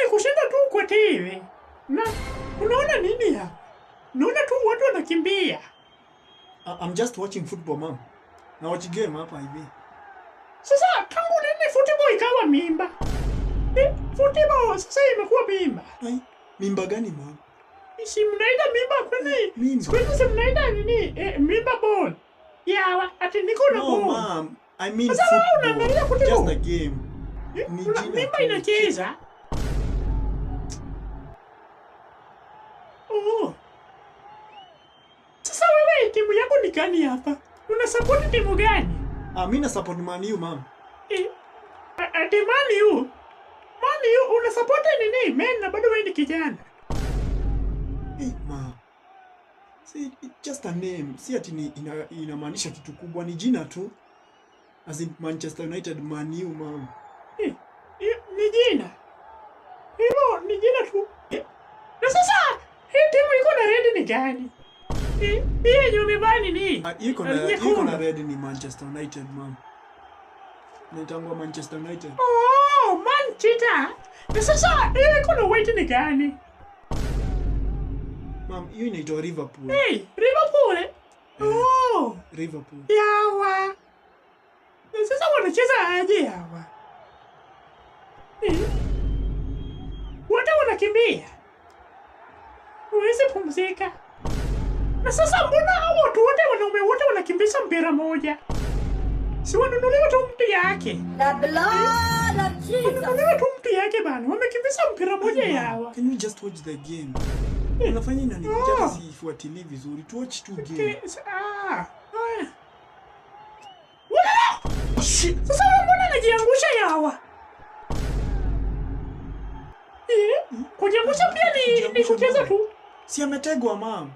kushinda tu kwa TV. Na unaona nini hapa? Naona tu watu wanakimbia. I'm just watching football, mom. Na watch game hapa hivi. Sasa tangu lini football ikawa mimba? Football sasa imekuwa mimba. Ai, mimba gani, mom? Si mnaita mimba kwani? Mimba. Kwani si mnaita nini? Mimba ball. Yawa, ati niko na ball. No, mom. I mean sasa football. Just a game. Mimba inacheza. Oh. Sasa wewe timu yako ni gani hapa? Una support timu gani? Mimi na support Man U, mom. Ati Man U? Man U una support nini? Men na bado wewe ni kijana. Ma. See, it's just a name. Si ati inamaanisha kitu kubwa, ni jina tu. As in Manchester United, Man U, mom. Ni jina. Hilo ni jina tu. Na sasa hii timu iko na red ni gani? Hii yenye umevaa ni? Iko na red ni Manchester United, mom. Naitangwa Manchester United. Oh, Manchester. Na sasa hii iko na white ni gani? Mom, hiyo inaitwa Liverpool. Liverpool? Oh, Liverpool. Yawa. Na sasa wanacheza aje hawa? Wote wanakimbia. Uweze pumzika. Na sasa mbona hao watu wote wanaume wote wanakimbiza mpira moja? Si wanunuliwa tu mtu yake. The blood of Jesus. Wanunuliwa tu mtu yake bana. Wamekimbiza mpira moja yawa. Can you just watch the game? Unafanya nini? Hata sifuatilii vizuri. Tu watch tu game. Shit. Sasa mbona anajiangusha yawa? Kujiangusha pia ni kucheza tu. Si ametegwa, mom.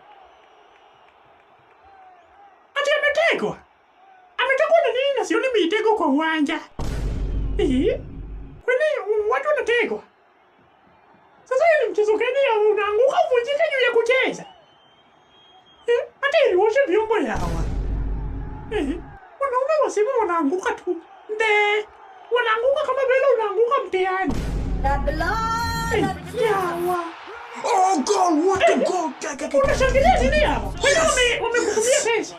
Ati ametegwa? Ametegwa na nini na sioni mitego kwa uwanja? Kwani watu wanategwa? Sasa ni mchezo gani ya unaanguka uvunjike juu ya kucheza? Hata ilioshe vyombo yawa. Wanaume wasema wanaanguka tu. Wanaanguka kama vile unaanguka mtihani. The blood of Jesus. Oh God, what a goal! Unashangilia nini hapa? Wamekutumia pesa.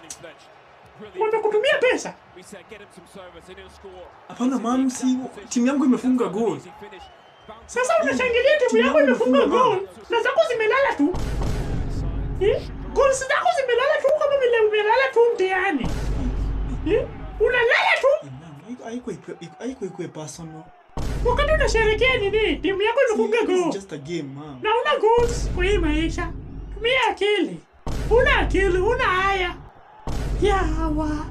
Wamekutumia pesa. Hapana, mom, si timu yangu imefunga goal. Sasa unashangilia timu yako imefunga goal na zako zimelala tu. Goals zako zimelala tu kama vile umelala tu mtihani. Unalala tu. Haiko personal. Wakati unasherehekea nini? Timu yako imefunga goal. It's just a game, mom. Na una goals kwa hii maisha. Tumia akili. Una akili, una haya. Yawa.